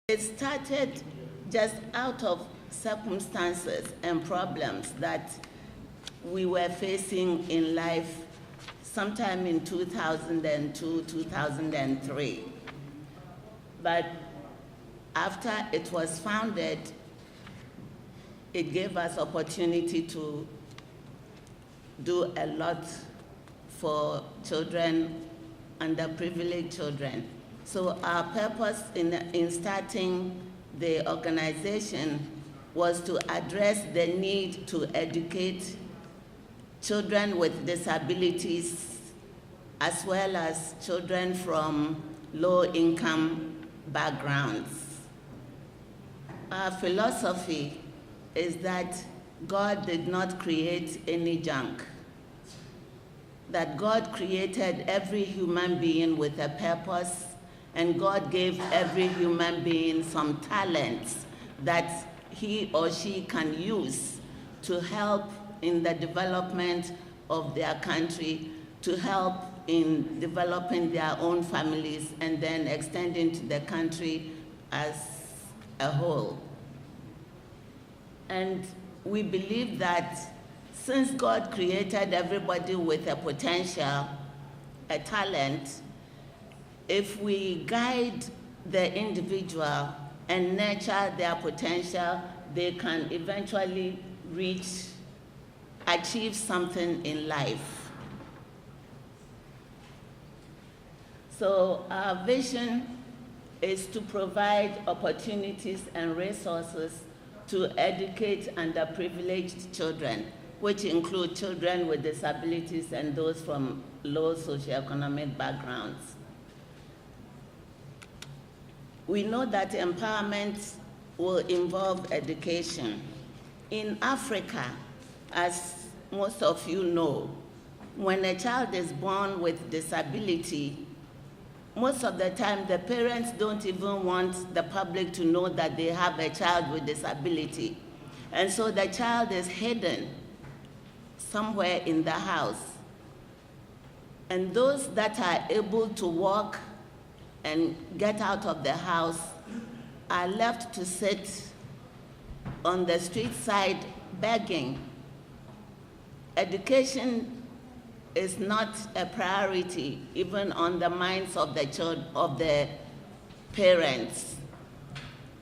It started just out of circumstances and problems that we were facing in life sometime in 2002, 2003. But after it was founded, it gave us opportunity to do a lot for children, underprivileged children. So our purpose in starting the organization was to address the need to educate children with disabilities as well as children from low-income backgrounds. Our philosophy is that God did not create any junk, that God created every human being with a purpose, and God gave every human being some talents that he or she can use to help in the development of their country, to help in developing their own families, and then extending to the country as a whole. And we believe that since God created everybody with a potential, a talent, if we guide the individual and nurture their potential, they can eventually achieve something in life. So our vision is to provide opportunities and resources to educate underprivileged children, which include children with disabilities and those from low socioeconomic backgrounds. We know that empowerment will involve education. In Africa, as most of you know, when a child is born with disability, most of the time the parents don't even want the public to know that they have a child with disability. And so the child is hidden somewhere in the house. And those that are able to walk and get out of the house are left to sit on the street side begging. Education is not a priority even on the minds of the parents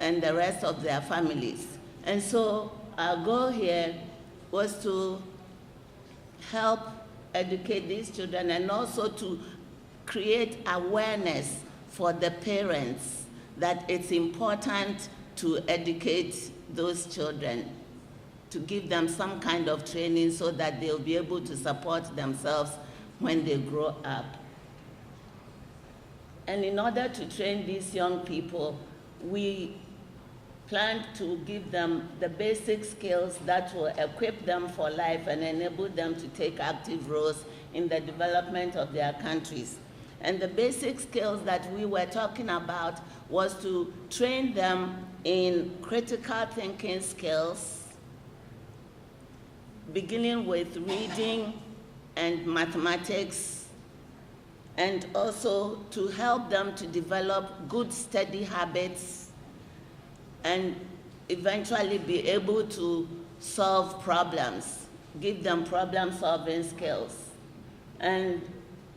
and the rest of their families. And so our goal here was to help educate these children and also to create awareness for the parents that it's important to educate those children, to give them some kind of training so that they'll be able to support themselves when they grow up. And in order to train these young people, we plan to give them the basic skills that will equip them for life and enable them to take active roles in the development of their countries. And the basic skills that we were talking about was to train them in critical thinking skills, beginning with reading and mathematics, and also to help them to develop good study habits and eventually be able to solve problems, give them problem-solving skills. And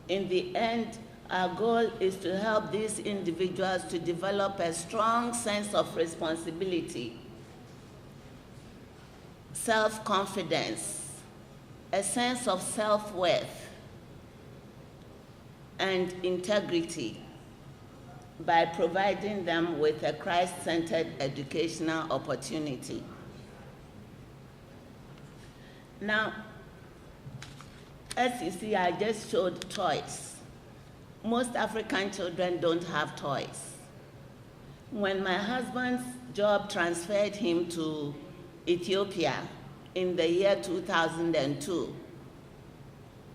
in the end, our goal is to help these individuals to develop a strong sense of responsibility, self-confidence, a sense of self-worth, and integrity by providing them with a Christ-centered educational opportunity. Now, as you see, I just showed toys. Most African children don't have toys. When my husband's job transferred him to Ethiopia in the year 2002,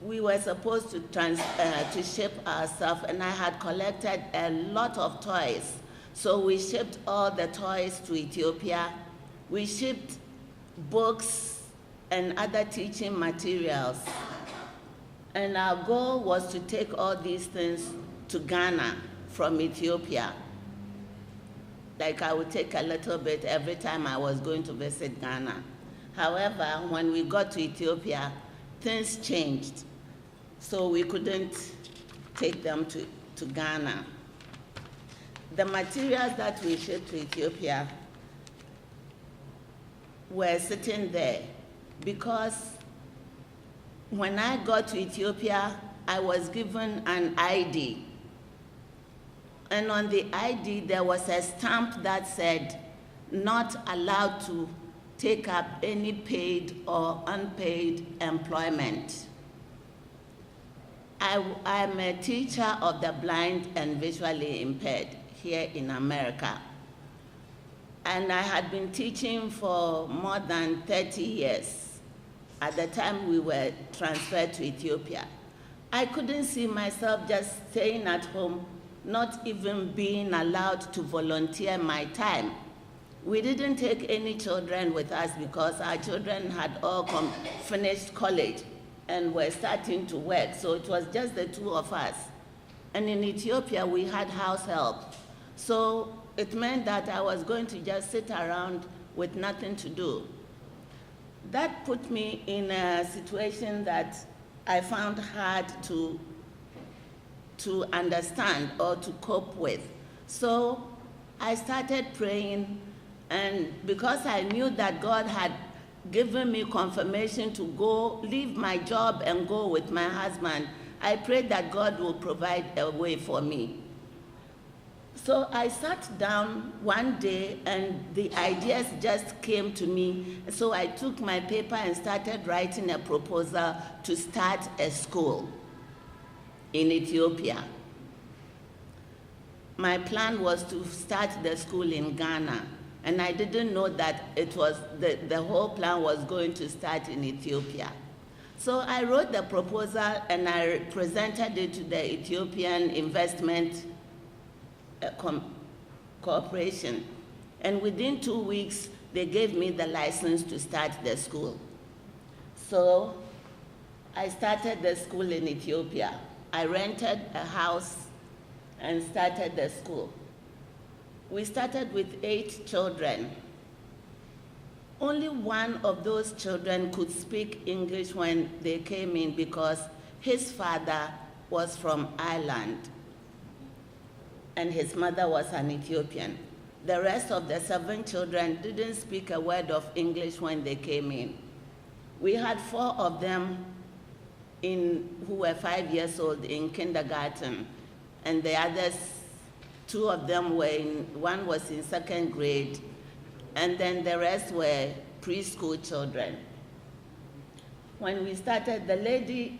we were supposed to ship our stuff, and I had collected a lot of toys. So we shipped all the toys to Ethiopia. We shipped books and other teaching materials. And our goal was to take all these things to Ghana from Ethiopia. like I would take a little bit every time I was going to visit Ghana. However, when we got to Ethiopia, things changed. So we couldn't take them to Ghana. The materials that we shipped to Ethiopia were sitting there because when I got to Ethiopia, I was given an ID. And on the ID, there was a stamp that said, not allowed to take up any paid or unpaid employment. I'm a teacher of the blind and visually impaired here in America. And I had been teaching for more than 30 years at the time we were transferred to Ethiopia. I couldn't see myself just staying at home, not even being allowed to volunteer my time. We didn't take any children with us because our children had all finished college and were starting to work, so it was just the two of us. And in Ethiopia, we had house help. So it meant that I was going to just sit around with nothing to do. That put me in a situation that I found hard to understand or to cope with. So I started praying, and because I knew that God had given me confirmation to go, leave my job and go with my husband, I prayed that God will provide a way for me. So I sat down one day and the ideas just came to me. So I took my paper and started writing a proposal to start a school in Ethiopia. My plan was to start the school in Ghana, and I didn't know that it was the whole plan was going to start in Ethiopia. So I wrote the proposal and I presented it to the Ethiopian Investment Corporation. And within 2 weeks, they gave me the license to start the school. So I started the school in Ethiopia. I rented a house and started the school. We started with 8 children. Only one of those children could speak English when they came in because his father was from Ireland and his mother was an Ethiopian. The rest of the 7 children didn't speak a word of English when they came in. We had 4 of them who were 5 years old in kindergarten, and the others, 2 of them one was in 2nd grade, and then the rest were preschool children. When we started, the lady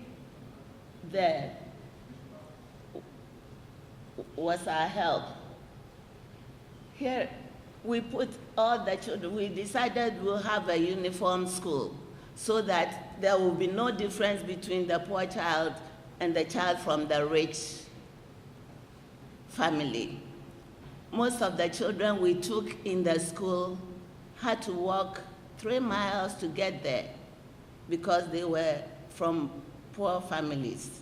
there was our help. Here, we put all the children, we decided we'll have a uniform school so that there will be no difference between the poor child and the child from the rich family. Most of the children we took in the school had to walk 3 miles to get there because they were from poor families.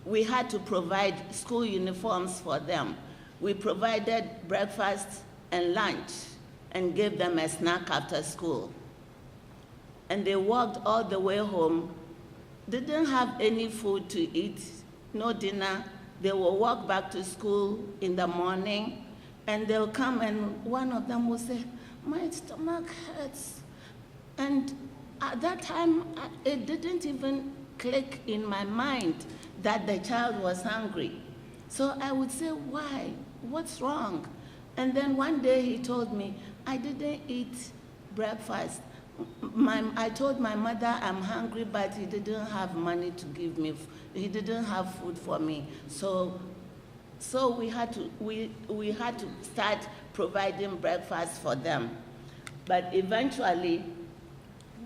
We had to provide school uniforms for them. We provided breakfast and lunch and gave them a snack after school. And they walked all the way home, didn't have any food to eat, no dinner. They will walk back to school in the morning, and they'll come and one of them will say, my stomach hurts. And at that time, it didn't even click in my mind that the child was hungry. So I would say, why? What's wrong? And then one day he told me, I didn't eat breakfast. I told my mother I'm hungry, but he didn't have money to give me. He didn't have food for me. So we had to start providing breakfast for them. But eventually,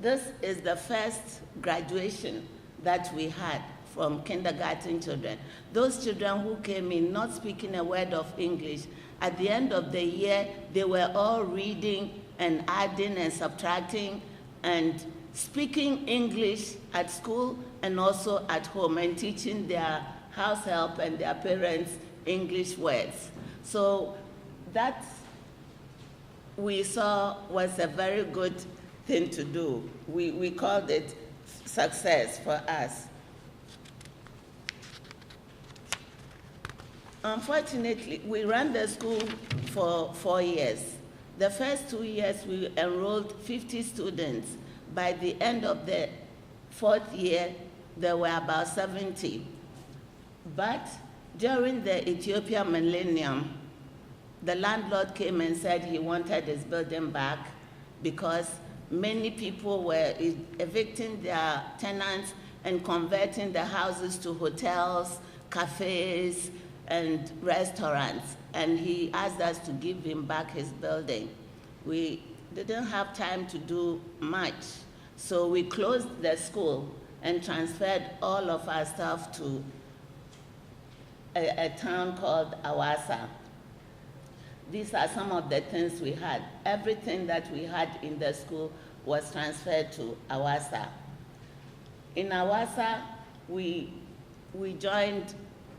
this is the first graduation that we had from kindergarten children. Those children who came in not speaking a word of English, at the end of the year, they were all reading and adding and subtracting and speaking English at school and also at home and teaching their house help and their parents English words. So that we saw was a very good thing to do. We called it success for us. Unfortunately, we ran the school for 4 years. The first 2 years, we enrolled 50 students. By the end of the 4th year, there were about 70. But during the Ethiopian millennium, the landlord came and said he wanted his building back because many people were evicting their tenants and converting the houses to hotels, cafes, and restaurants. And he asked us to give him back his building. We didn't have time to do much, so we closed the school and transferred all of our staff to a town called Awasa. These are some of the things we had. Everything that we had in the school was transferred to Awasa. In Awasa, we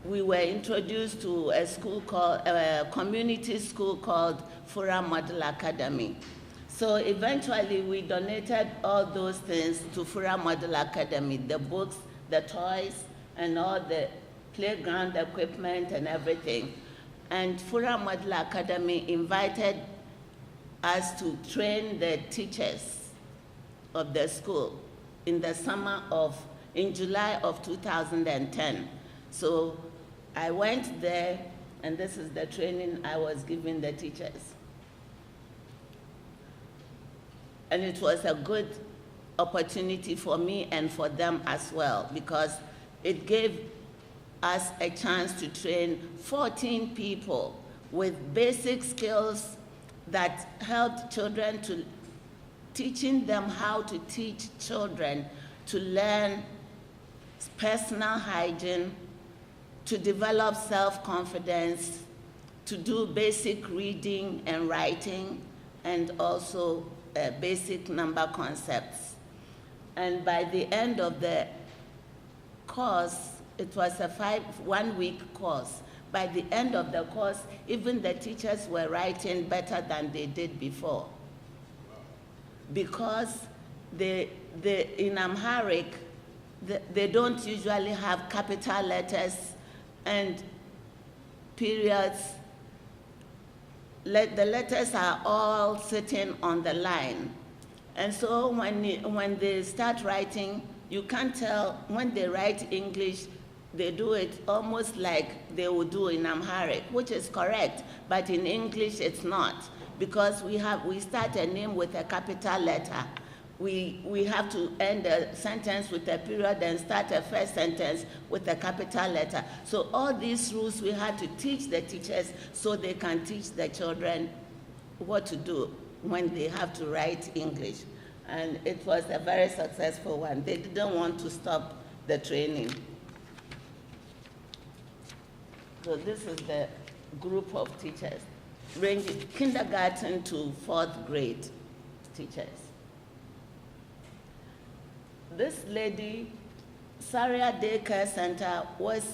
were introduced to a school called, a community school called Fura Model Academy. So eventually we donated all those things to Fura Model Academy, the books, the toys, and all the playground equipment and everything. And Fura Model Academy invited us to train the teachers of the school in July of 2010. So I went there, and this is the training I was giving the teachers. And it was a good opportunity for me and for them as well, because it gave us a chance to train 14 people with basic skills that helped children to teaching them how to teach children to learn personal hygiene, to develop self-confidence, to do basic reading and writing, and also basic number concepts. And by the end of the course, it was a 1-week course. By the end of the course, even the teachers were writing better than they did before. Because in Amharic, they don't usually have capital letters and periods. The letters are all sitting on the line. And so when they start writing, you can't tell, when they write English, they do it almost like they would do in Amharic, which is correct, but in English it's not, because we start a name with a capital letter. We have to end a sentence with a period and start a first sentence with a capital letter. So all these rules we had to teach the teachers so they can teach the children what to do when they have to write English. And it was a very successful one. They didn't want to stop the training. So this is the group of teachers, ranging kindergarten to 4th grade teachers. This lady, Saria Daycare Center, was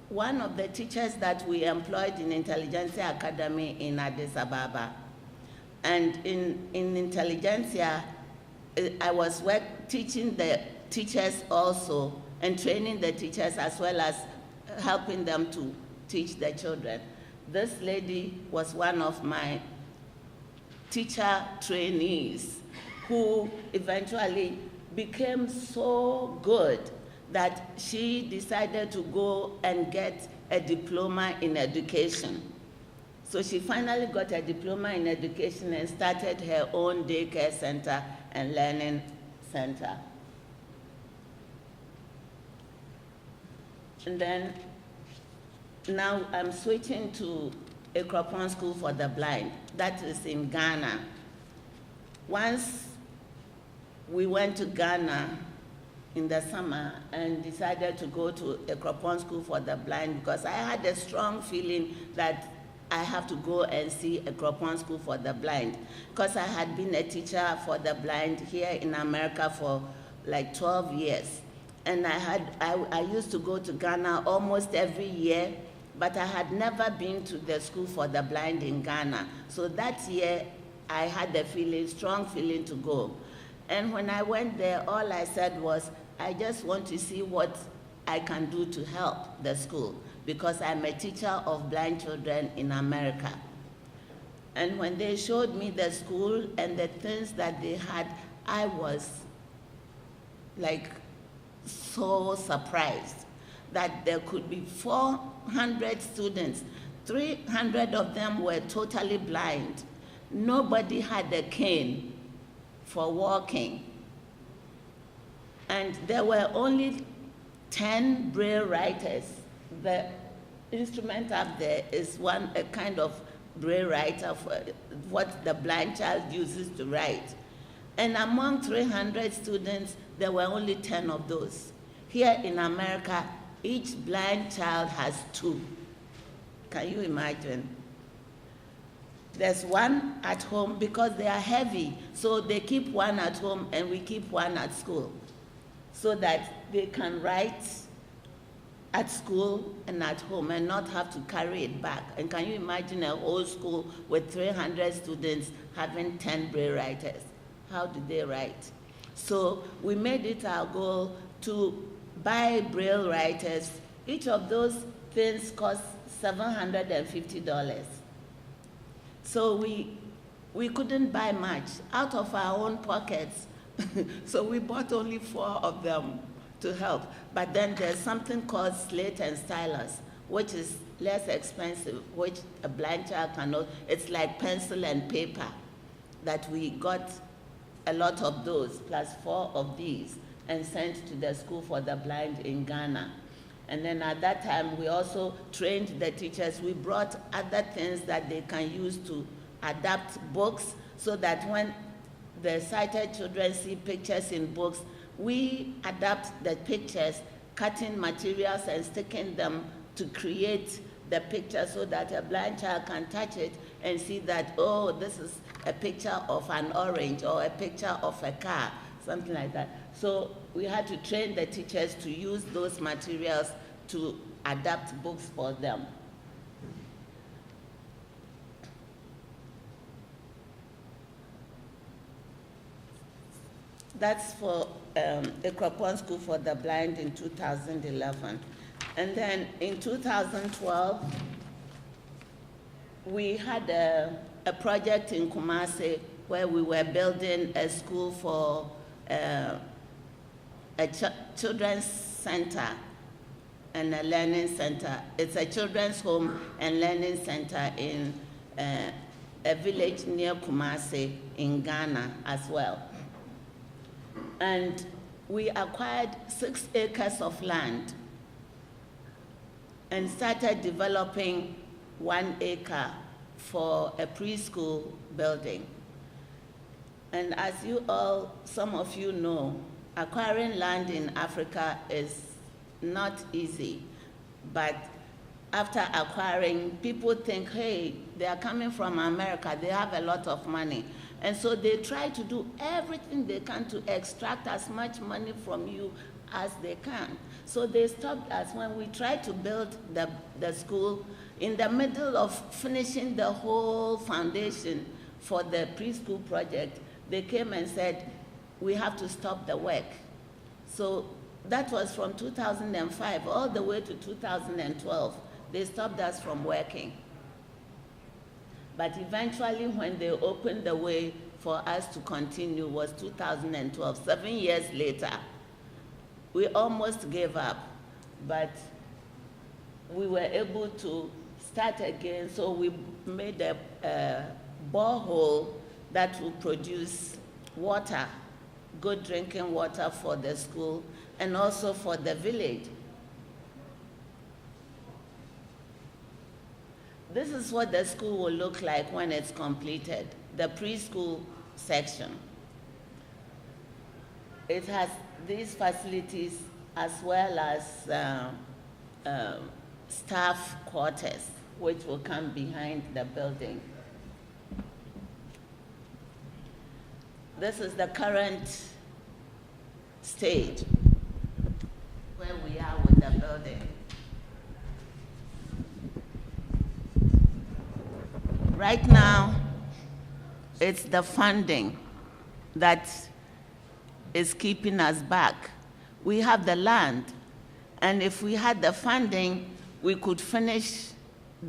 one of the teachers that we employed in Intelligentsia Academy in Addis Ababa. And in Intelligentsia, I was teaching the teachers also and training the teachers as well as helping them to teach the children. This lady was one of my teacher trainees who eventually became so good that she decided to go and get a diploma in education. So she finally got a diploma in education and started her own daycare center and learning center. And then now I'm switching to a Ekropon School for the Blind. That is in Ghana. Once we went to Ghana in the summer and decided to go to a Ekropon School for the Blind because I had a strong feeling that I have to go and see a Ekropon School for the Blind, because I had been a teacher for the blind here in America for like 12 years. And I used to go to Ghana almost every year, but I had never been to the School for the Blind in Ghana. So that year, I had the feeling, strong feeling to go. And when I went there, all I said was, I just want to see what I can do to help the school, because I'm a teacher of blind children in America. And when they showed me the school and the things that they had, I was like so surprised that there could be 400 students. 300 of them were totally blind. Nobody had a cane for walking. And there were only 10 Braille writers. The instrument up there is a kind of Braille writer for what the blind child uses to write. And among 300 students, there were only 10 of those. Here in America, each blind child has 2. Can you imagine? There's one at home because they are heavy, so they keep one at home and we keep one at school, so that they can write at school and at home and not have to carry it back. And can you imagine a whole school with 300 students having 10 Braille writers? How do they write? So we made it our goal to buy Braille writers. Each of those things cost $750. So we couldn't buy much out of our own pockets. So we bought only 4 of them to help. But then there's something called slate and stylus, which is less expensive, which a blind child cannot. It's like pencil and paper, that we got a lot of those, plus 4 of these, and sent to the school for the blind in Ghana. And then at that time, we also trained the teachers. We brought other things that they can use to adapt books, so that when the sighted children see pictures in books, we adapt the pictures, cutting materials and sticking them to create the picture, so that a blind child can touch it and see that, oh, this is a picture of an orange or a picture of a car, something like that. So we had to train the teachers to use those materials to adapt books for them. That's for Ekropon School for the Blind in 2011. And then in 2012, we had a project in Kumasi where we were building a school for a children's center and a learning center. It's a children's home and learning center in a village near Kumasi in Ghana as well. And we acquired 6 acres of land and started developing 1 acre for a preschool building. And as you all, some of you know, acquiring land in Africa is not easy. But after acquiring, people think, hey, they are coming from America, they have a lot of money. And so they try to do everything they can to extract as much money from you as they can. So they stopped us when we tried to build the school. In the middle of finishing the whole foundation for the preschool project, they came and said, we have to stop the work. So that was from 2005 all the way to 2012. They stopped us from working. But eventually, when they opened the way for us to continue was 2012, 7 years later. We almost gave up, but we were able to start again, so we made a borehole that will produce water, good drinking water for the school and also for the village. This is what the school will look like when it's completed, the preschool section. It has these facilities as well as staff quarters, which will come behind the building. This is the current stage where we are with the building. Right now, it's the funding that is keeping us back. We have the land, and if we had the funding, we could finish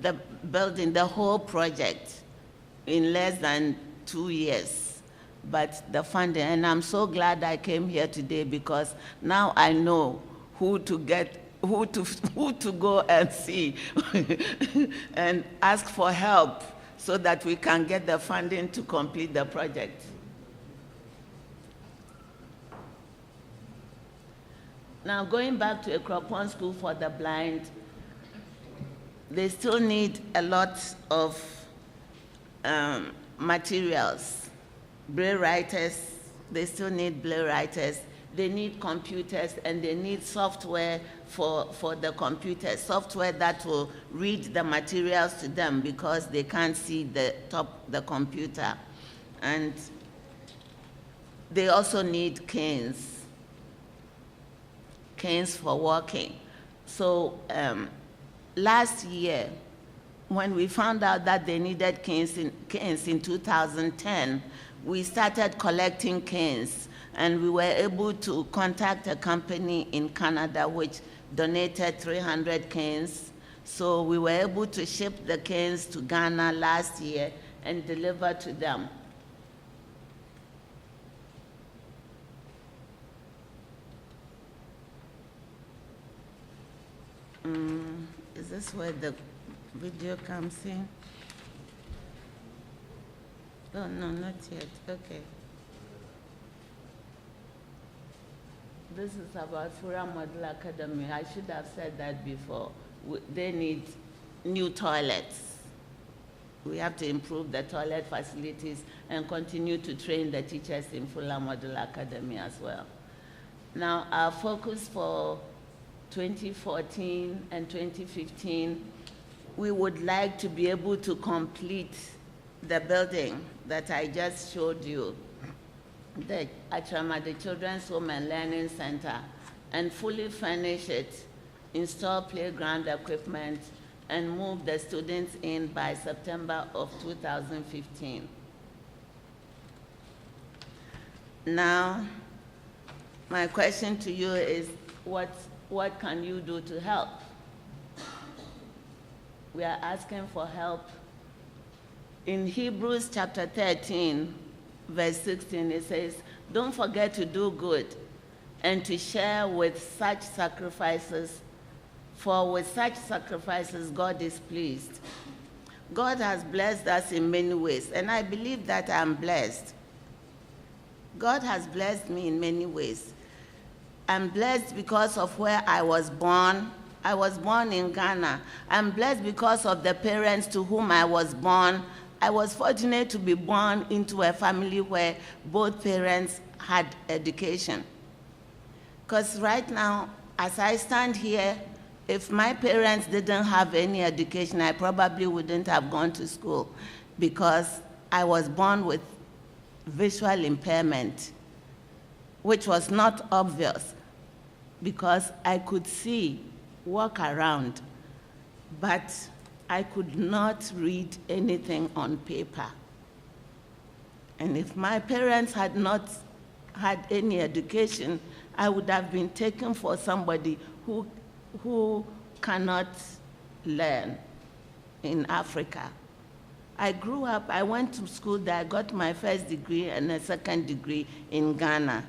the building, the whole project, in less than 2 years. But the funding, and I'm so glad I came here today, because now I know who to go and see and ask for help so that we can get the funding to complete the project. Now, going back to Ekropon School for the Blind, they still need a lot of materials. Braille writers, they still need braille writers. They need computers, and they need software for the computers, software that will read the materials to them, because they can't see the computer. And they also need canes for walking. So last year, when we found out that they needed canes in 2010, we started collecting canes, and we were able to contact a company in Canada which donated 300 canes. So we were able to ship the canes to Ghana last year and deliver to them. Is this where the video comes in? Oh, no, not yet. Okay. This is about Fura Model Academy. I should have said that before. They need new toilets. We have to improve the toilet facilities and continue to train the teachers in Fura Model Academy as well. Now, our focus for 2014 and 2015, we would like to be able to complete the building that I just showed you, the Achama, the Children's Home and Learning Center, and fully furnish it, install playground equipment, and move the students in by September of 2015. Now, my question to you is, what can you do to help? We are asking for help. In Hebrews chapter 13, verse 16, it says, "Don't forget to do good and to share with such sacrifices, for with such sacrifices God is pleased." God has blessed us in many ways, and I believe that I'm blessed. God has blessed me in many ways. I'm blessed because of where I was born. I was born in Ghana. I'm blessed because of the parents to whom I was born. I was fortunate to be born into a family where both parents had education. Because right now, as I stand here, if my parents didn't have any education, I probably wouldn't have gone to school, because I was born with visual impairment, which was not obvious, because I could see, walk around, but I could not read anything on paper. And if my parents had not had any education, I would have been taken for somebody who cannot learn in Africa. I grew up, I went to school there, I got my first degree and a second degree in Ghana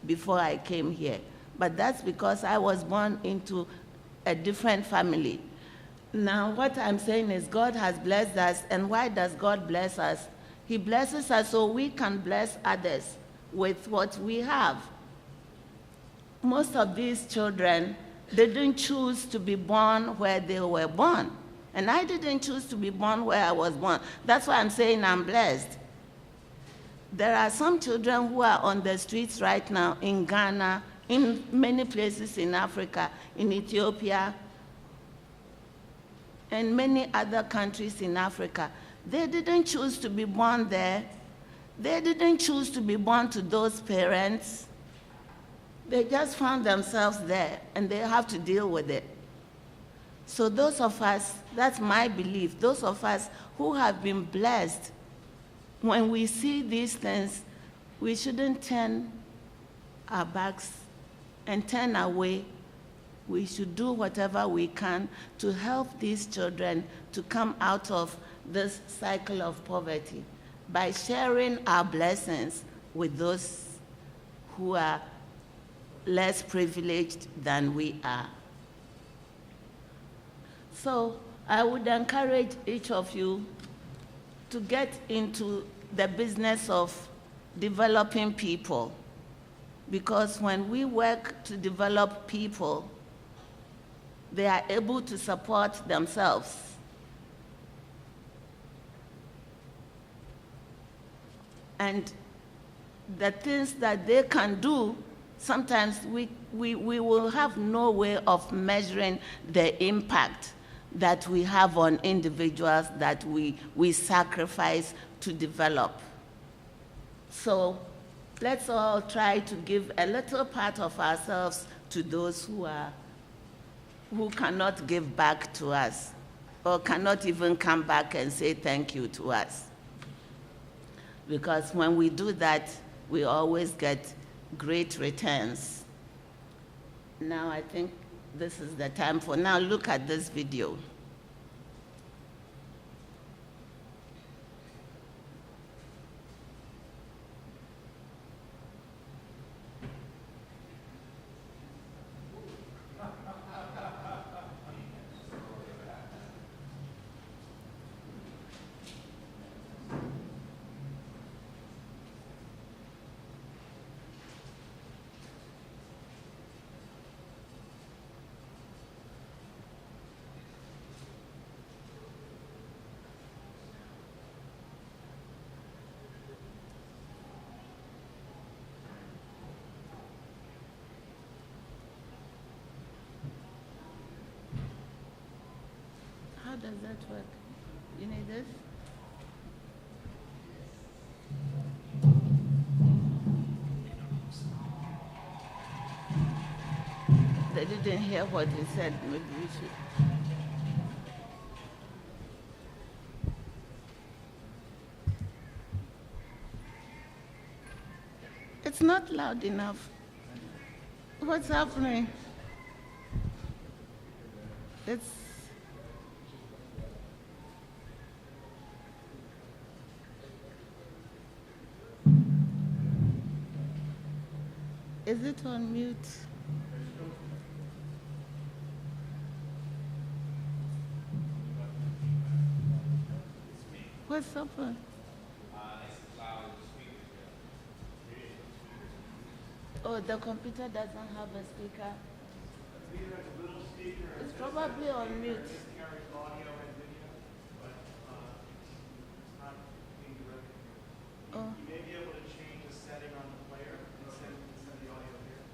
before I came here. But that's because I was born into a different family. Now, what I'm saying is God has blessed us, and why does God bless us? He blesses us so we can bless others with what we have. Most of these children, they didn't choose to be born where they were born. And I didn't choose to be born where I was born. That's why I'm saying I'm blessed. There are some children who are on the streets right now in Ghana, in many places in Africa, in Ethiopia, and many other countries in Africa. They didn't choose to be born there. They didn't choose to be born to those parents. They just found themselves there, and they have to deal with it. So those of us, that's my belief, those of us who have been blessed when we see these things, we shouldn't turn our backs and turn away. We should do whatever we can to help these children to come out of this cycle of poverty by sharing our blessings with those who are less privileged than we are. So I would encourage each of you to get into the business of developing people, because when we work to develop people, they are able to support themselves. And the things that they can do, sometimes we will have no way of measuring the impact that we have on individuals that we sacrifice to develop. So let's all try to give a little part of ourselves to those who cannot give back to us or cannot even come back and say thank you to us. Because when we do that, we always get great returns. Now I think this is the time for, now look at this video. How does that work? You need this? They didn't hear what he said. Maybe we should. It's not loud enough. What's happening? It's Is it on mute? What's happening? Oh, the computer doesn't have a speaker. It's probably on mute. Oh. You may be able to change the setting on the player and send the audio here.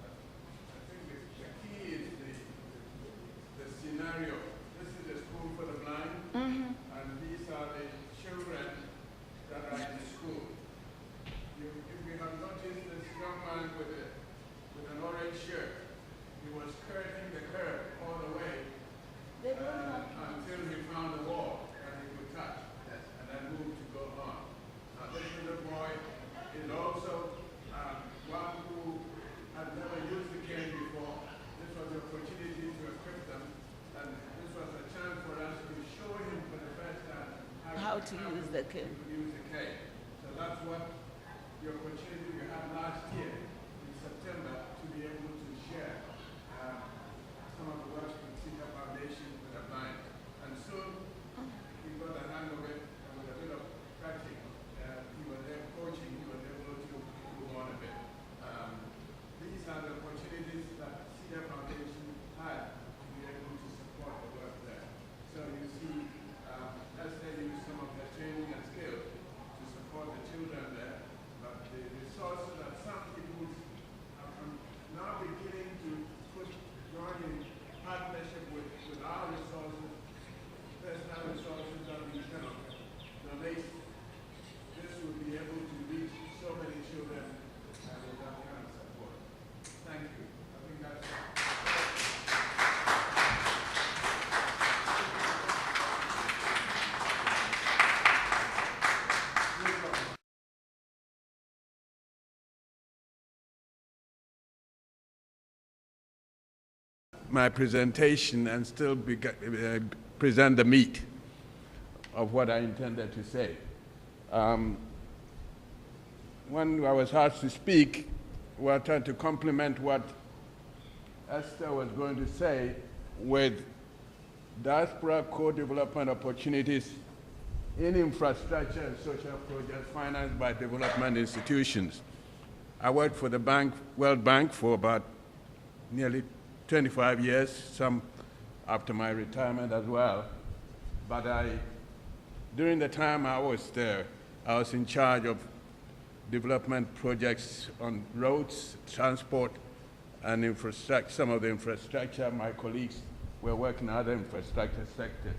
I think the key is the scenario. This is the school for the blind, and these are the children that are in the school. If we have noticed this young man with an orange shirt, he was skirting the curb all the way until he found a wall that he could touch, and then moved to go on. Now this little boy is also one who had never used the cane before. This was the opportunity to equip them, and this was a chance for us to show him for the first time How to use the cane. use the cane. So that's what the opportunity we had last year in September to be able to share some of the work with Cedar Foundation with the blind. And soon he got the hang of it, and with a bit of practice, he was there coaching, he was able to move on a bit. These are the opportunities that Cedar Foundation had to be able to support the work there. So you see, let's say use some of their training and skills to support the children there, but the resources that some people my presentation and still present the meat of what I intended to say. When I was asked to speak, we were trying to complement what Esther was going to say with diaspora co-development opportunities in infrastructure and social projects financed by development institutions. I worked for the World Bank for about nearly 25 years, some after my retirement as well. But during the time I was there, I was in charge of development projects on roads, transport, and infrastructure. Some of the infrastructure, my colleagues were working in other infrastructure sectors.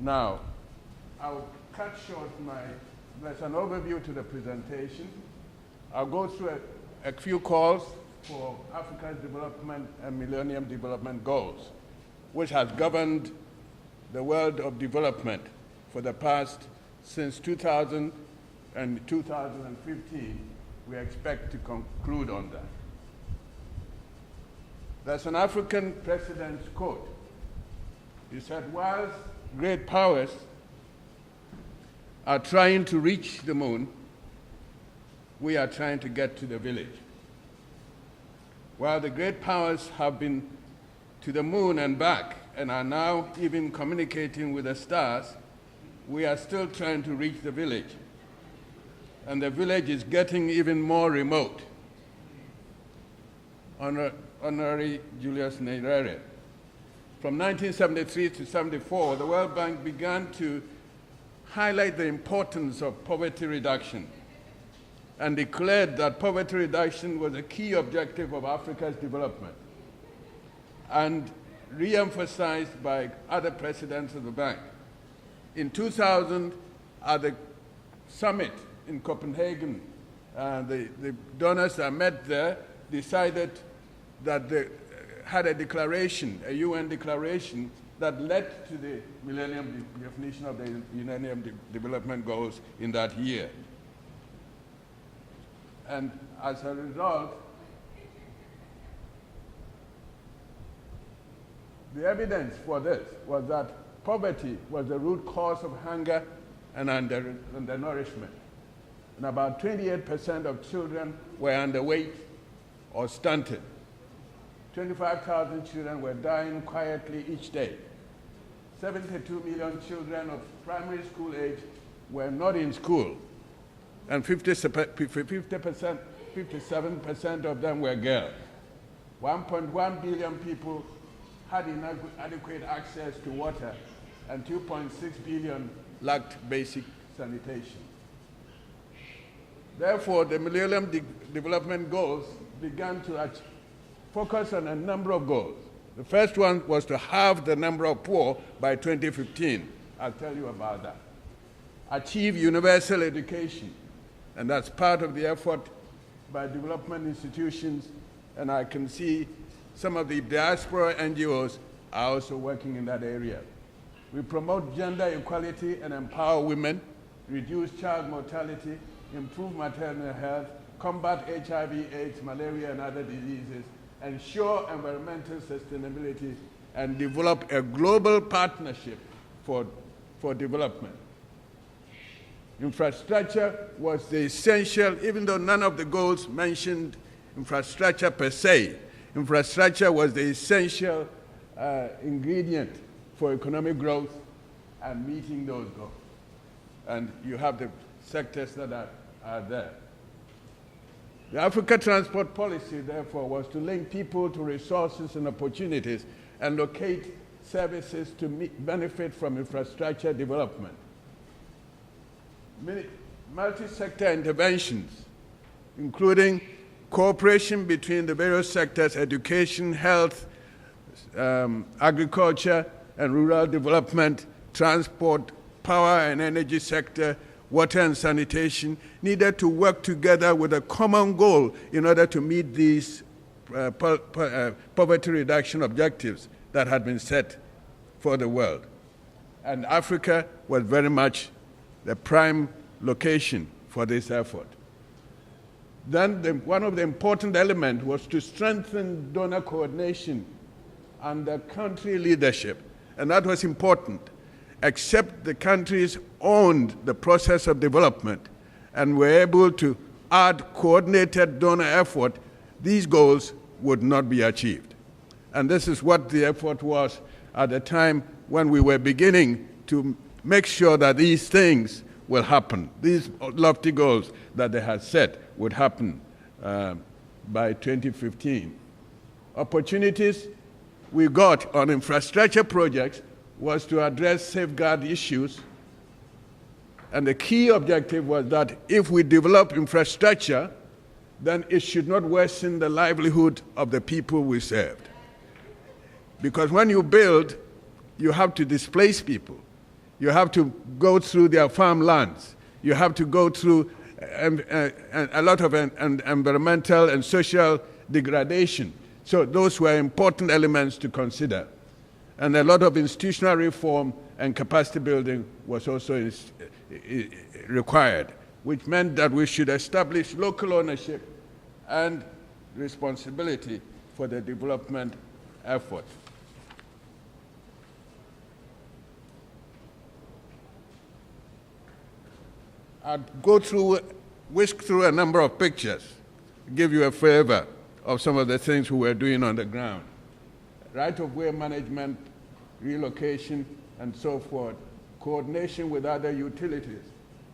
Now, I'll cut short there's an overview to the presentation. I'll go through a few calls for Africa's development and Millennium Development Goals, which has governed the world of development for the past, since 2000 and 2015, we expect to conclude on that. There's an African president's quote. He said, whilst great powers are trying to reach the moon, we are trying to get to the village. While the great powers have been to the moon and back and are now even communicating with the stars, we are still trying to reach the village. And the village is getting even more remote. Honorary Julius Nyerere. From 1973 to 74, the World Bank began to highlight the importance of poverty reduction and declared that poverty reduction was a key objective of Africa's development, and re-emphasized by other presidents of the bank. In 2000, at the summit in Copenhagen, the donors that met there decided that they had a declaration, a UN declaration, that led to the definition of the Millennium Development Goals in that year. And as a result, the evidence for this was that poverty was the root cause of hunger and undernourishment. And about 28% of children were underweight or stunted. 25,000 children were dying quietly each day. 72 million children of primary school age were not in school, and 57% of them were girls. 1.1 billion people had inadequate access to water, and 2.6 billion lacked basic sanitation. Therefore, the Millennium Development Goals began to focus on a number of goals. The first one was to halve the number of poor by 2015. I'll tell you about that. Achieve universal education, and that's part of the effort by development institutions, and I can see some of the diaspora NGOs are also working in that area. We promote gender equality and empower women, reduce child mortality, improve maternal health, combat HIV, AIDS, malaria, and other diseases, ensure environmental sustainability, and develop a global partnership for development. Infrastructure was the essential, even though none of the goals mentioned infrastructure per se. Infrastructure was the essential ingredient for economic growth and meeting those goals. And you have the sectors that are there. The Africa Transport Policy, therefore, was to link people to resources and opportunities and locate services to benefit from infrastructure development. Multi-sector interventions, including cooperation between the various sectors, education, health, agriculture and rural development, transport, power and energy sector, water and sanitation, needed to work together with a common goal in order to meet these poverty reduction objectives that had been set for the world. And Africa was very much the prime location for this effort. Then one of the important elements was to strengthen donor coordination under country leadership, and that was important. Except the countries owned the process of development and were able to add coordinated donor effort, these goals would not be achieved. And this is what the effort was at the time when we were beginning to make sure that these things will happen. These lofty goals that they had set would happen by 2015. Opportunities we got on infrastructure projects was to address safeguard issues. And the key objective was that if we develop infrastructure, then it should not worsen the livelihood of the people we served. Because when you build, you have to displace people. You have to go through their farmlands. You have to go through a lot of environmental and social degradation. So those were important elements to consider. And a lot of institutional reform and capacity building was also required, which meant that we should establish local ownership and responsibility for the development effort. I'll whisk through a number of pictures, give you a flavor of some of the things we were doing on the ground. Right-of-way management, relocation, and so forth, coordination with other utilities.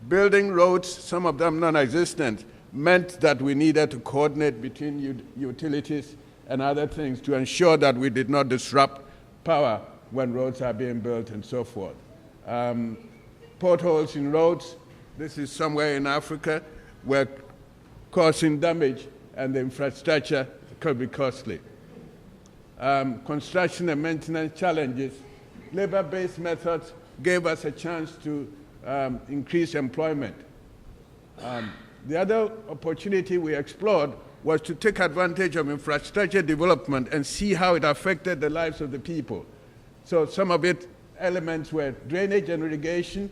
Building roads, some of them non-existent, meant that we needed to coordinate between utilities and other things to ensure that we did not disrupt power when roads are being built and so forth. Potholes in roads, this is somewhere in Africa, were causing damage and the infrastructure could be costly. Construction and maintenance challenges. Labor-based methods gave us a chance to increase employment. The other opportunity we explored was to take advantage of infrastructure development and see how it affected the lives of the people. So some of it elements were drainage and irrigation,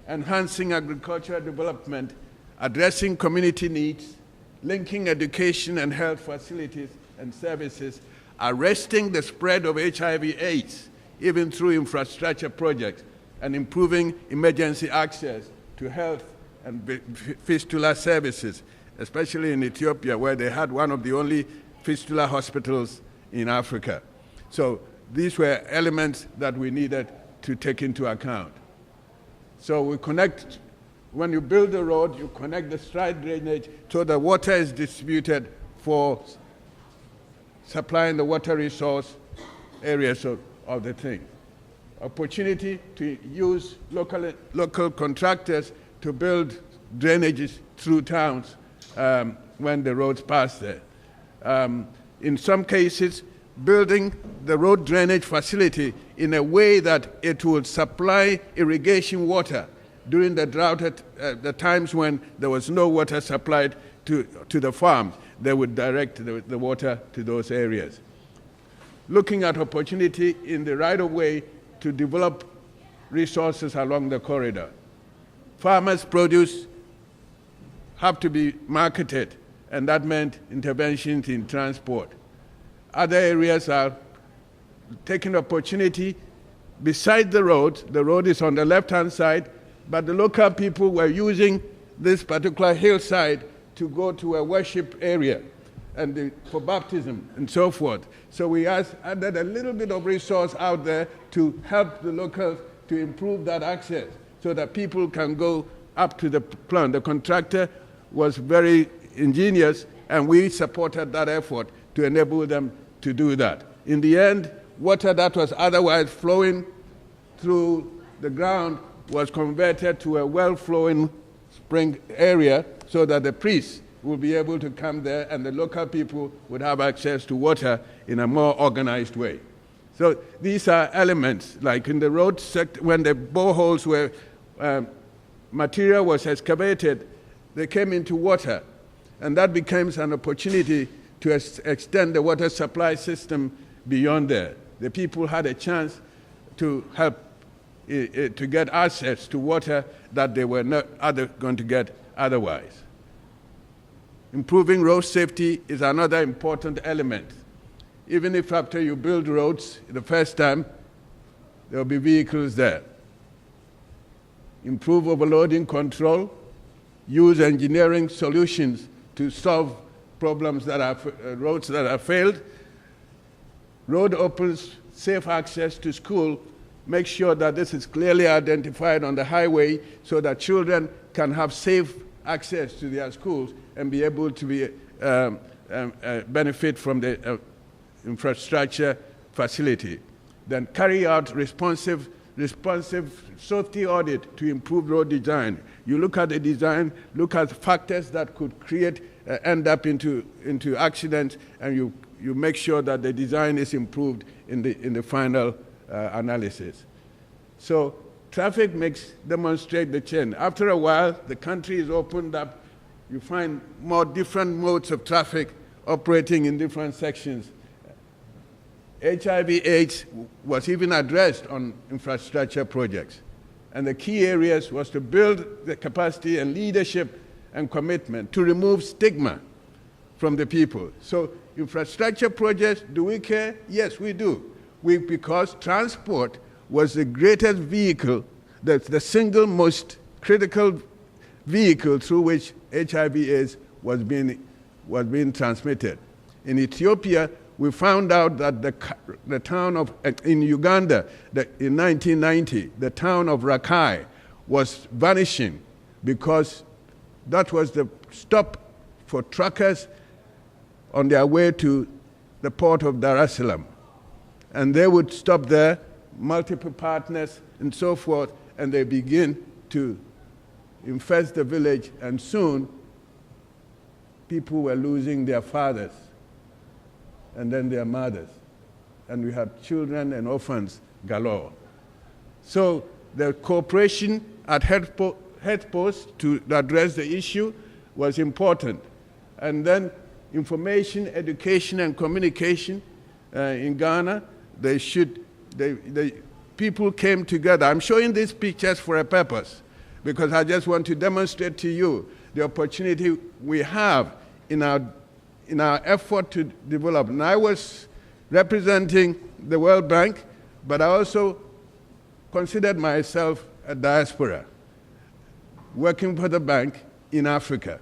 enhancing agricultural development, addressing community needs, linking education and health facilities and services, arresting the spread of HIV/AIDS, even through infrastructure projects, and improving emergency access to health and fistula services, especially in Ethiopia, where they had one of the only fistula hospitals in Africa. So these were elements that we needed to take into account. So we connect, when you build a road, you connect the stride drainage so the water is distributed for supplying the water resource areas of the thing. Opportunity to use local contractors to build drainages through towns when the roads pass there. In some cases, building the road drainage facility in a way that it would supply irrigation water during the drought at the times when there was no water supplied to the farms. They would direct the water to those areas. Looking at opportunity in the right-of-way to develop resources along the corridor. Farmers' produce have to be marketed, and that meant interventions in transport. Other areas are taking opportunity beside the road. The road is on the left-hand side, but the local people were using this particular hillside to go to a worship area and for baptism and so forth. So we added a little bit of resource out there to help the locals to improve that access so that people can go up to the plant. The contractor was very ingenious, and we supported that effort to enable them to do that. In the end, water that was otherwise flowing through the ground was converted to a well-flowing spring area so that the priests would be able to come there and the local people would have access to water in a more organized way. So these are elements, like in the road sector, when the boreholes were, material was excavated, they came into water, and that becomes an opportunity to extend the water supply system beyond there. The people had a chance to help to get access to water that they were not going to get otherwise. improving road safety is another important element. Even if after you build roads the first time, there will be vehicles there. Improve overloading control, use engineering solutions to solve problems that are roads that are failed. Road opens safe access to school. Make sure that this is clearly identified on the highway so that children can have safe access to their schools and be able to benefit from the infrastructure facility. Then carry out responsive safety audit to improve road design. You look at the design, look at factors that could end up into accidents, and you make sure that the design is improved in the final analysis. So traffic mix demonstrate the change. After a while, the country is opened up. You find more different modes of traffic operating in different sections. HIV/AIDS was even addressed on infrastructure projects. And the key areas was to build the capacity and leadership and commitment to remove stigma from the people. So infrastructure projects, do we care? Yes, we do. Because transport was the greatest vehicle, the single most critical vehicle through which HIV/AIDS was being transmitted. In Ethiopia, we found out that the town of, in Uganda, in 1990, the town of Rakai was vanishing because that was the stop for truckers on their way to the port of Dar es Salaam. And they would stop there, multiple partners and so forth, and they begin to infest the village, and soon people were losing their fathers and then their mothers. And we had children and orphans galore. So the cooperation at head post to address the issue was important. And then information, education, and communication in Ghana, people came together. I'm showing these pictures for a purpose, because I just want to demonstrate to you the opportunity we have in our effort to develop. And I was representing the World Bank, but I also considered myself a diaspora, working for the bank in Africa,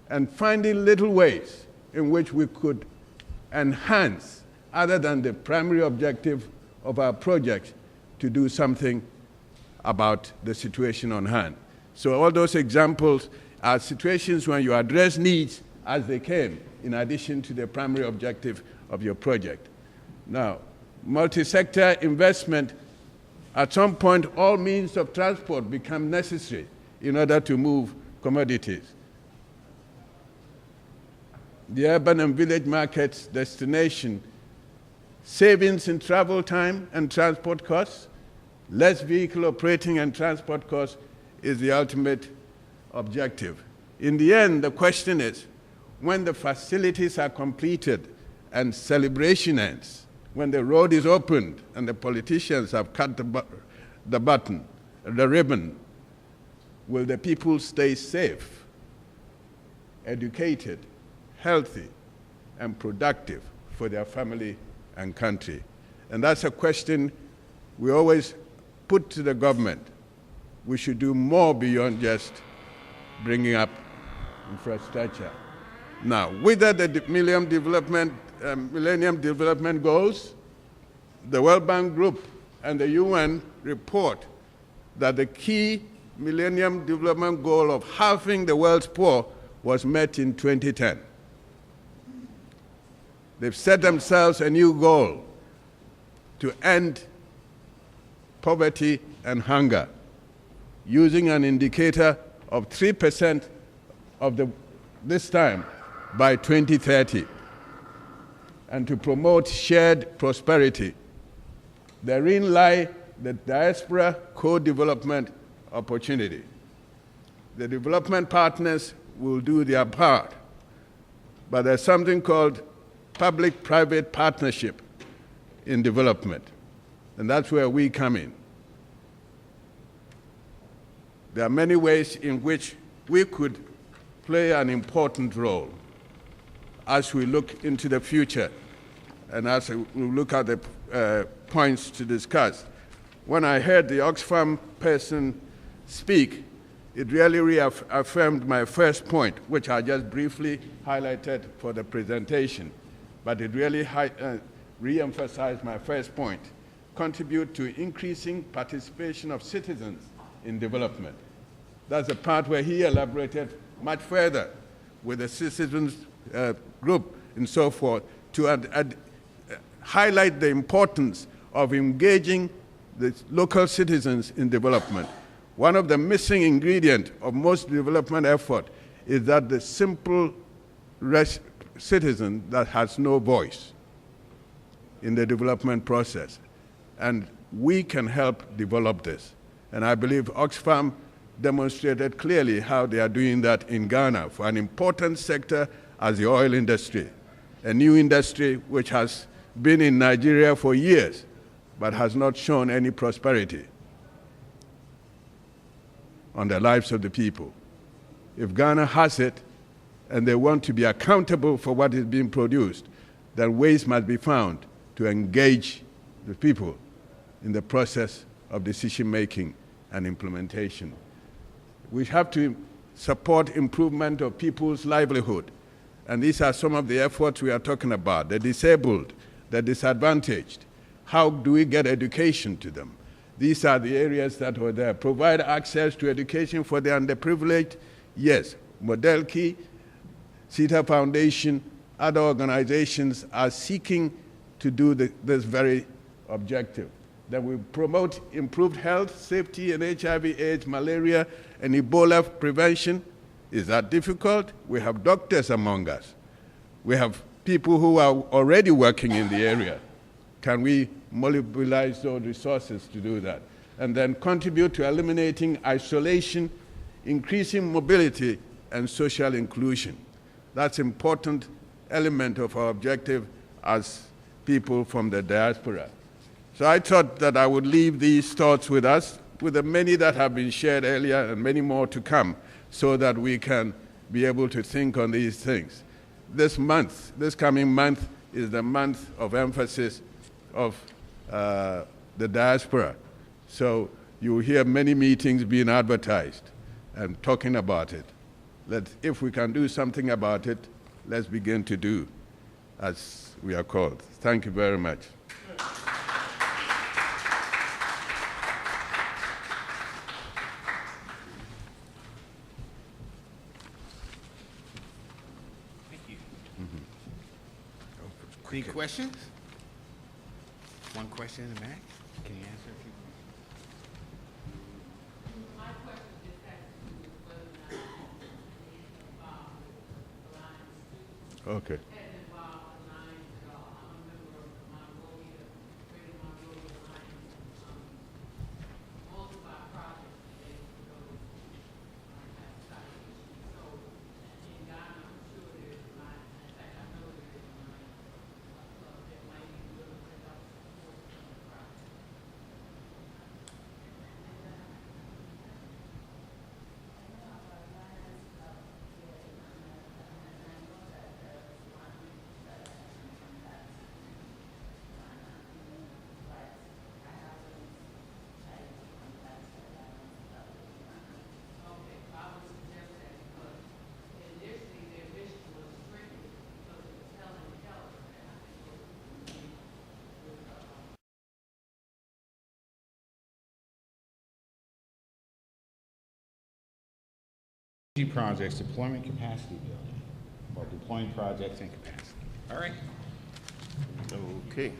and finding little ways in which we could enhance, other than the primary objective of our project, to do something about the situation on hand. So all those examples are situations when you address needs as they came, in addition to the primary objective of your project. Now, multi-sector investment, at some point, all means of transport become necessary in order to move commodities. The urban and village markets destination, savings in travel time and transport costs, less vehicle operating and transport costs is the ultimate objective. In the end, the question is, when the facilities are completed and celebration ends, when the road is opened and the politicians have cut the button, the ribbon, will the people stay safe, educated, healthy, and productive for their family and country? And that's a question we always put to the government. We should do more beyond just bringing up infrastructure. Now, whether the Millennium Development Goals, the World Bank Group, and the UN report that the key Millennium Development Goal of halving the world's poor was met in 2010. They've set themselves a new goal to end poverty and hunger using an indicator of 3% of this time by 2030, and to promote shared prosperity. Therein lie the diaspora co-development opportunity. The development partners will do their part, but there's something called public-private partnership in development, and that's where we come in. There are many ways in which we could play an important role as we look into the future and as we look at the points to discuss. When I heard the Oxfam person speak, it really reaffirmed my first point, which I just briefly highlighted for the presentation, but it really re-emphasized my first point: contribute to increasing participation of citizens in development. That's the part where he elaborated much further with the citizens group and so forth to highlight the importance of engaging the local citizens in development. One of the missing ingredients of most development effort is that the simple citizen that has no voice in the development process. And we can help develop this. And I believe Oxfam demonstrated clearly how they are doing that in Ghana for an important sector as the oil industry, a new industry which has been in Nigeria for years, but has not shown any prosperity on the lives of the people. If Ghana has it, and they want to be accountable for what is being produced, then ways must be found to engage the people in the process of decision-making and implementation. We have to support improvement of people's livelihood, and these are some of the efforts we are talking about: the disabled, the disadvantaged. How do we get education to them? These are the areas that were there. Provide access to education for the underprivileged? Yes. MODELCI, CETA Foundation, other organizations are seeking to do this very objective. That we promote improved health, safety, and HIV/AIDS, malaria, and Ebola prevention. Is that difficult? We have doctors among us. We have people who are already working in the area. Can we mobilize those resources to do that? And then contribute to eliminating isolation, increasing mobility, and social inclusion. That's an important element of our objective as people from the diaspora. So I thought that I would leave these thoughts with us, with the many that have been shared earlier and many more to come, so that we can be able to think on these things. This coming month, is the month of emphasis of the diaspora. So you will hear many meetings being advertised and talking about it. If we can do something about it, let's begin to do as we are called. Thank you very much. Any questions? One question in the back. Can you answer a few? My question just has to do with whether or not the involved with Alliance Okay. has involved Alliance at all. I'm a member of the Mongolia, Greater Mongolia Alliance. Most of our projects relate to those type issues. So in Ghana, I'm sure there's a line. In fact, I know there is a line that might be willing to help support some of the projects. Okay, I would suggest that because initially their mission was strictly because it was Helen Keller, and I think it Projects, deployment capacity building, or deploying projects and capacity. All right. Okay.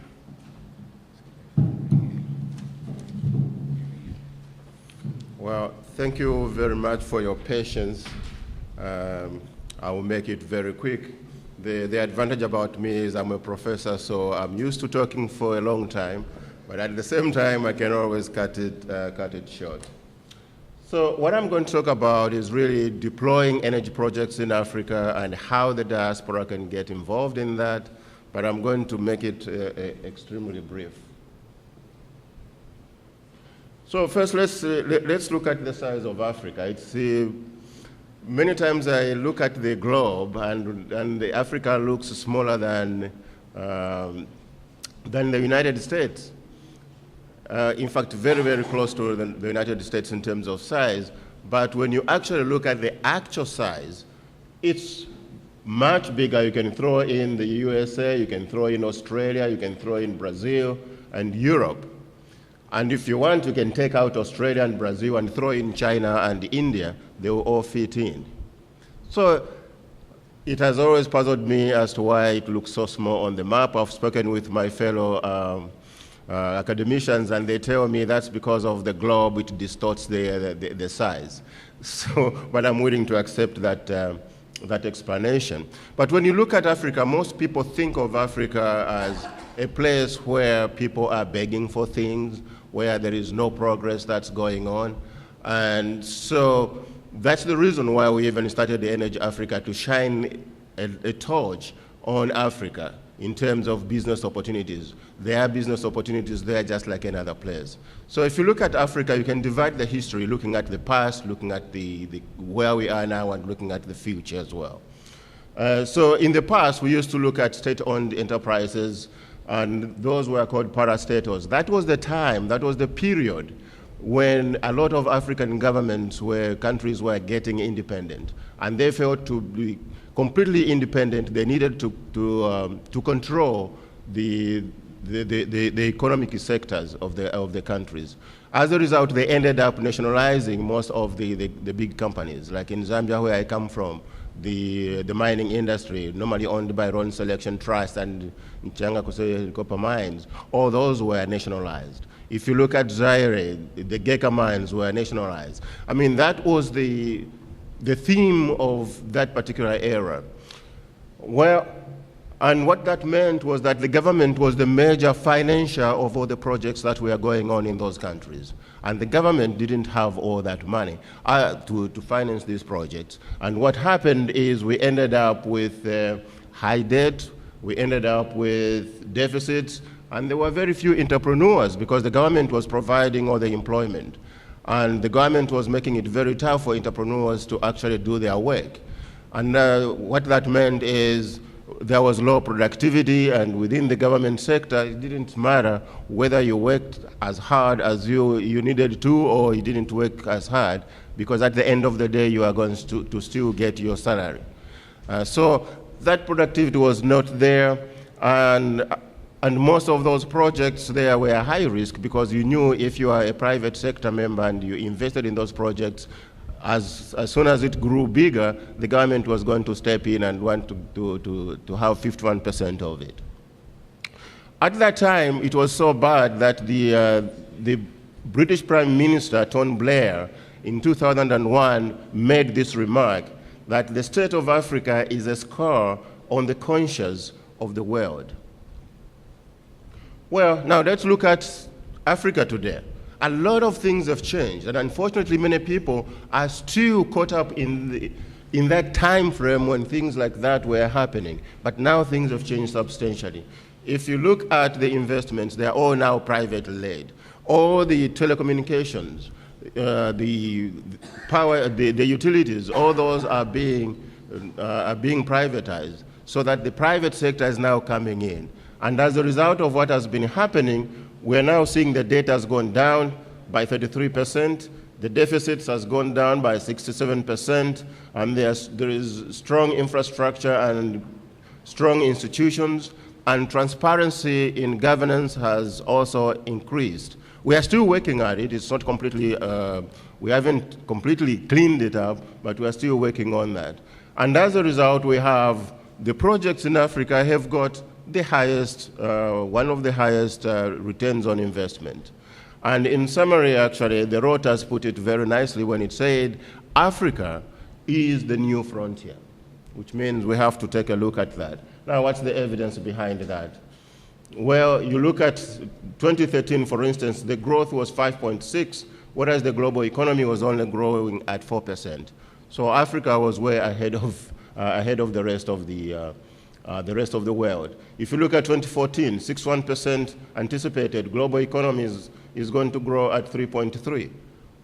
Well, thank you very much for your patience. I will make it very quick. The advantage about me is I'm a professor, so I'm used to talking for a long time, but at the same time, I can always cut it short. So what I'm going to talk about is really deploying energy projects in Africa and how the diaspora can get involved in that, but I'm going to make it extremely brief. So first, let's look at the size of Africa. many times I look at the globe, and Africa looks smaller than the United States. In fact, very, very close to the United States in terms of size. But when you actually look at the actual size, it's much bigger. You can throw in the USA, you can throw in Australia, you can throw in Brazil and Europe. And if you want, you can take out Australia and Brazil and throw in China and India. They will all fit in. So it has always puzzled me as to why it looks so small on the map. I've spoken with my fellow academicians, and they tell me that's because of the globe, which distorts the size. So, but I'm willing to accept that, that explanation. But when you look at Africa, most people think of Africa as a place where people are begging for things, where there is no progress that's going on. And so that's the reason why we even started the Energy Africa, to shine a torch on Africa in terms of business opportunities. There are business opportunities there just like any other place. So if you look at Africa, you can divide the history, looking at the past, looking at where we are now, and looking at the future as well. So in the past, we used to look at state-owned enterprises, and those were called parastatals. That was the time, that was the period when a lot of African governments countries were getting independent, and they felt to be completely independent. They needed to control the economic sectors of the countries. As a result, they ended up nationalizing most of the big companies. Like in Zambia, where I come from, the mining industry, normally owned by Ron Selection Trust and Nchanga Kose Copper Mines, all those were nationalized. If you look at Zaire, the Geka mines were nationalized. I mean, that was the theme of that particular era. Well, and what that meant was that the government was the major financier of all the projects that were going on in those countries. And the government didn't have all that money to finance these projects. And what happened is we ended up with high debt, we ended up with deficits, and there were very few entrepreneurs because the government was providing all the employment. And the government was making it very tough for entrepreneurs to actually do their work. And what that meant is there was low productivity, and within the government sector, it didn't matter whether you worked as hard as you needed to, or you didn't work as hard, because at the end of the day, you are going to still get your salary. So that productivity was not there, and most of those projects there were high risk, because you knew if you are a private sector member and you invested in those projects, as soon as it grew bigger, the government was going to step in and want to have 51% of it. At that time, it was so bad that the British Prime Minister, Tony Blair, in 2001 made this remark that the state of Africa is a scar on the conscience of the world. Well, now let's look at Africa today. A lot of things have changed, and unfortunately many people are still caught up in that time frame when things like that were happening. But now things have changed substantially. If you look at the investments, they are all now privately led. All the telecommunications, the power, the utilities, all those are being privatized, so that the private sector is now coming in. And as a result of what has been happening, we're now seeing the debt has gone down by 33%, the deficits has gone down by 67%, and there is strong infrastructure and strong institutions, and transparency in governance has also increased. We are still working at it. It's not completely, we haven't completely cleaned it up, but we are still working on that. And as a result, we have the projects in Africa have got the highest, one of the highest returns on investment. And in summary, actually, the Reuters put it very nicely when it said, Africa is the new frontier, which means we have to take a look at that. Now, what's the evidence behind that? Well, you look at 2013, for instance, the growth was 5.6, whereas the global economy was only growing at 4%. So Africa was way ahead of the rest of the world. If you look at 2014, 61% anticipated global economy is going to grow at 3.3,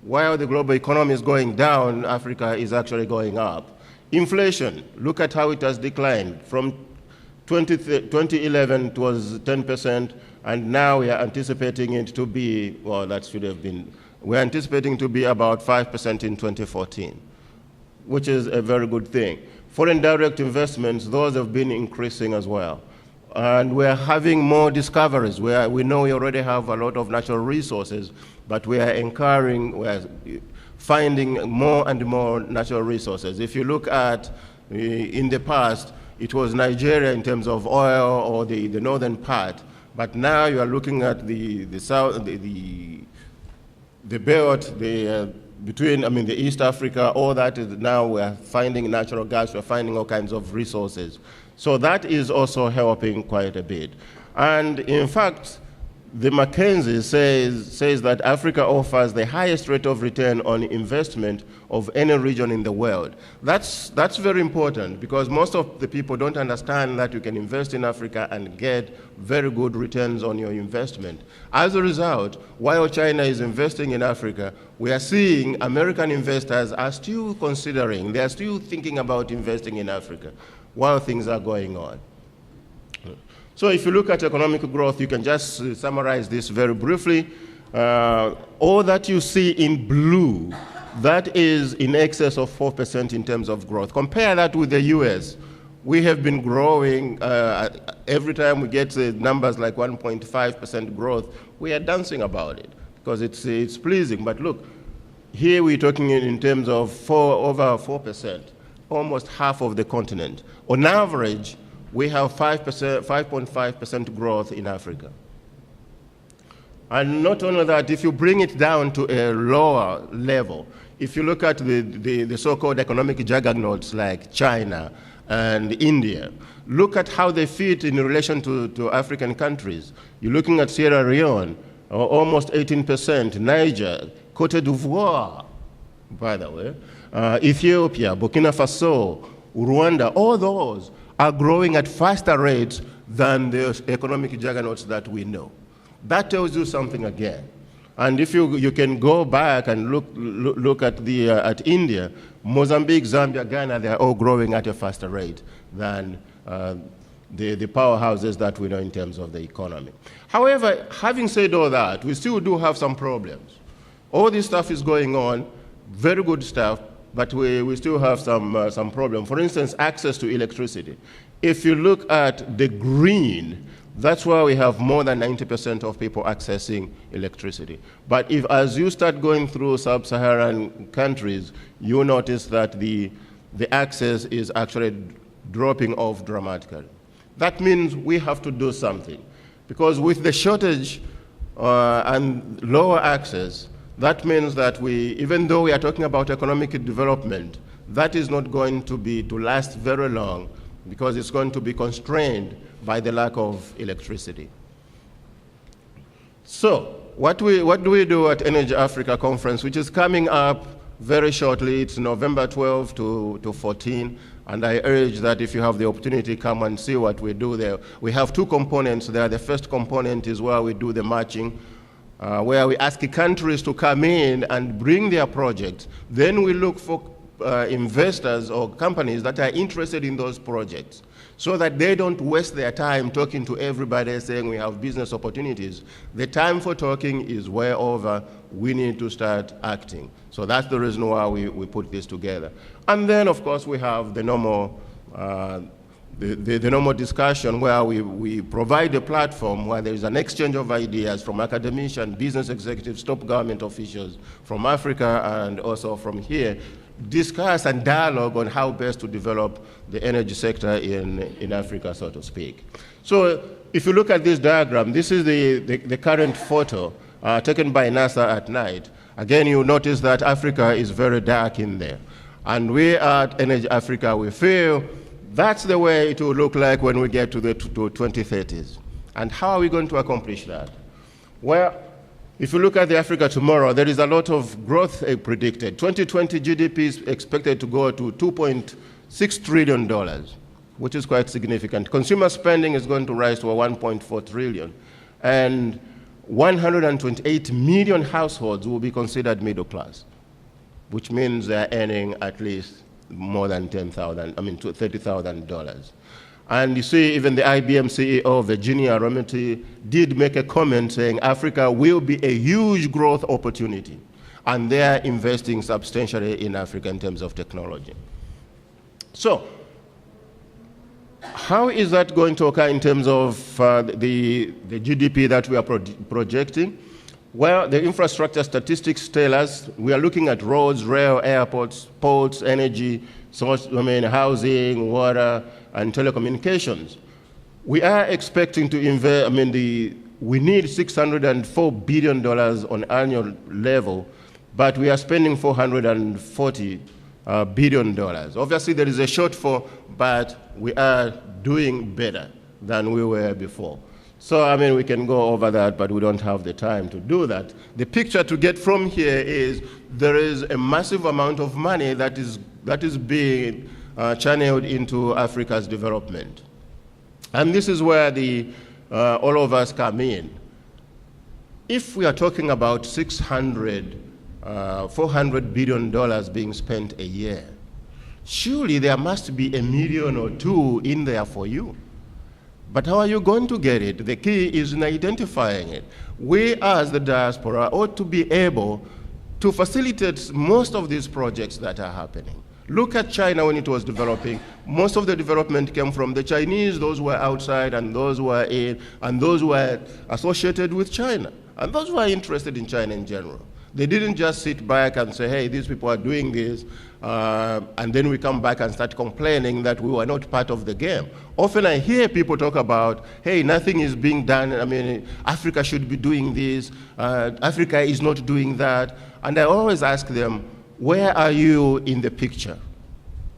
while the global economy is going down, Africa is actually going up. Inflation, look at how it has declined. From 2011, it was 10%, and now we are anticipating it to be, well, that should have been, we're anticipating to be about 5% in 2014, which is a very good thing. Foreign direct investments, those have been increasing as well. And we're having more discoveries where we know we already have a lot of natural resources, but we're finding more and more natural resources. If you look at, in the past, it was Nigeria in terms of oil or the northern part, but now you are looking at the south, the belt, between, I mean, the East Africa, all that is now we're finding natural gas, we're finding all kinds of resources. So that is also helping quite a bit. And in fact, the McKinsey says that Africa offers the highest rate of return on investment of any region in the world. That's very important because most of the people don't understand that you can invest in Africa and get very good returns on your investment. As a result, while China is investing in Africa, we are seeing American investors are still considering, they are still thinking about investing in Africa while things are going on. So if you look at economic growth, you can just summarize this very briefly. All that you see in blue, that is in excess of 4% in terms of growth. Compare that with the US. We have been growing, every time we get numbers like 1.5% growth, we are dancing about it because it's pleasing. But look, here we're talking in terms of over 4%, almost half of the continent. On average, we have 5.5% growth in Africa. And not only that, if you bring it down to a lower level, if you look at the so-called economic juggernauts like China and India, look at how they fit in relation to African countries. You're looking at Sierra Leone, almost 18%, Niger, Cote d'Ivoire, by the way, Ethiopia, Burkina Faso, Rwanda, all those are growing at faster rates than the economic juggernauts that we know. That tells you something again. And if you can go back and look at India, Mozambique, Zambia, Ghana, they are all growing at a faster rate than the powerhouses that we know in terms of the economy. However, having said all that, we still do have some problems. All this stuff is going on, very good stuff, but we still have some problem. For instance, access to electricity. If you look at the green, that's where we have more than 90% of people accessing electricity. But as you start going through sub-Saharan countries, you notice that the access is actually dropping off dramatically. That means we have to do something. Because with the shortage and lower access, that means that even though we are talking about economic development, that is not going to last very long because it's going to be constrained by the lack of electricity. So what do we do at Energy Africa Conference, which is coming up very shortly? It's November 12 to 14, and I urge that if you have the opportunity, come and see what we do there. We have two components there. The first component is where we do the matching, where we ask countries to come in and bring their projects. Then we look for investors or companies that are interested in those projects so that they don't waste their time talking to everybody saying we have business opportunities. The time for talking is way over. We need to start acting. So that's the reason why we put this together. And then, of course, we have the normal the normal discussion where we provide a platform where there is an exchange of ideas from academicians, business executives, top government officials from Africa and also from here, discuss and dialogue on how best to develop the energy sector in Africa, so to speak. So if you look at this diagram, this is the current photo taken by NASA at night. Again, you notice that Africa is very dark in there. And we at Energy Africa, we feel that's the way it will look like when we get to the 2030s. And how are we going to accomplish that? Well, if you look at the Africa tomorrow, there is a lot of growth predicted. 2020 GDP is expected to go to $2.6 trillion, which is quite significant. Consumer spending is going to rise to $1.4 trillion. And 128 million households will be considered middle class, which means they're earning at least more than $30,000. And you see, even the IBM CEO, Virginia Rometty, did make a comment saying Africa will be a huge growth opportunity. And they're investing substantially in Africa in terms of technology. So, how is that going to occur in terms of the GDP that we are projecting? Well, the infrastructure statistics tell us we are looking at roads, rail, airports, ports, energy, housing, water, and telecommunications. We are expecting to invest, we need $604 billion on annual level, but we are spending $440 billion. Obviously, there is a shortfall, but we are doing better than we were before. So, we can go over that, but we don't have the time to do that. The picture to get from here is there is a massive amount of money that is being channeled into Africa's development. And this is where all of us come in. If we are talking about $400 billion being spent a year, surely there must be $1 million or $2 million in there for you. But how are you going to get it? The key is in identifying it. We, as the diaspora, ought to be able to facilitate most of these projects that are happening. Look at China when it was developing. Most of the development came from the Chinese, those who were outside and those who were in, and those who were associated with China, and those who were interested in China in general. They didn't just sit back and say, hey, these people are doing this, and then we come back and start complaining that we were not part of the game. Often I hear people talk about, hey, nothing is being done. Africa should be doing this. Africa is not doing that. And I always ask them, where are you in the picture?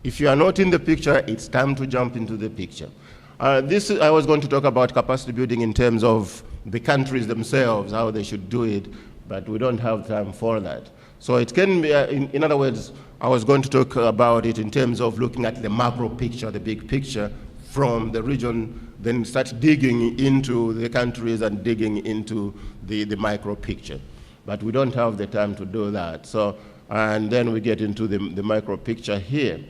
If you are not in the picture, it's time to jump into the picture. I was going to talk about capacity building in terms of the countries themselves, how they should do it, but we don't have time for that. So it can be, in other words, I was going to talk about it in terms of looking at the macro picture, the big picture from the region, then start digging into the countries and digging into the micro picture. But we don't have the time to do that. So, and then we get into the micro picture here.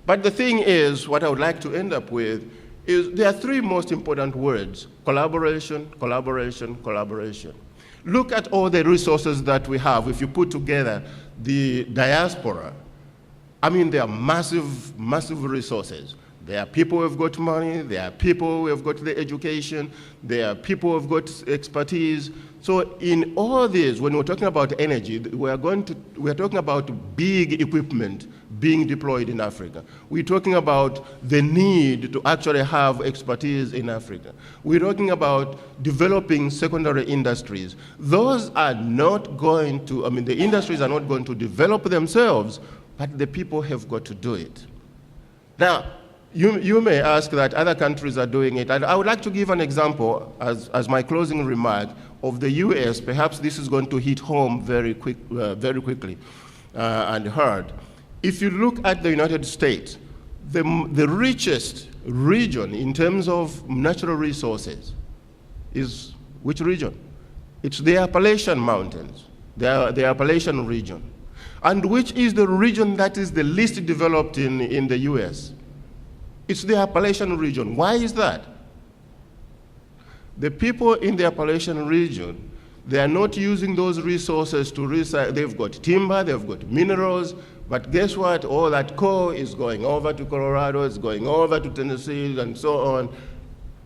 But the thing is, what I would like to end up with is there are three most important words: collaboration, collaboration, collaboration. Look at all the resources that we have. If you put together the diaspora, there are massive, massive resources. There are people who have got money, there are people who have got the education, there are people who have got expertise. So in all this, when we're talking about energy, we're talking about big equipment being deployed in Africa. We're talking about the need to actually have expertise in Africa. We're talking about developing secondary industries. Those are not going to, the industries are not going to develop themselves, but the people have got to do it. Now, you may ask that other countries are doing it. And I would like to give an example as my closing remark of the US. Perhaps this is going to hit home very quickly and hard. If you look at the United States, the richest region in terms of natural resources is which region? It's the Appalachian Mountains, the Appalachian region. And which is the region that is the least developed in the US? It's the Appalachian region. Why is that? The people in the Appalachian region, they are not using those resources to recycle. They've got timber, they've got minerals, but guess what? All that coal is going over to Colorado, it's going over to Tennessee, and so on,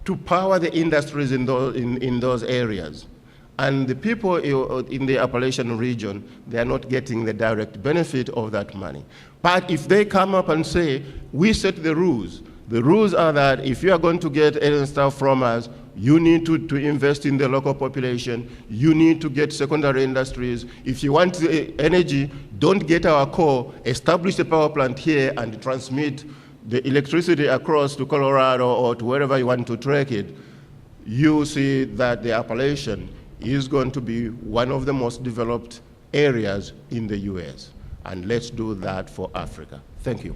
to power the industries in those areas. And the people in the Appalachian region, they are not getting the direct benefit of that money. But if they come up and say, we set the rules are that if you are going to get any stuff from us, you need to invest in the local population, you need to get secondary industries. If you want energy, don't get our coal, establish a power plant here and transmit the electricity across to Colorado or to wherever you want to track it. You see that the Appalachian is going to be one of the most developed areas in the US. And let's do that for Africa. Thank you.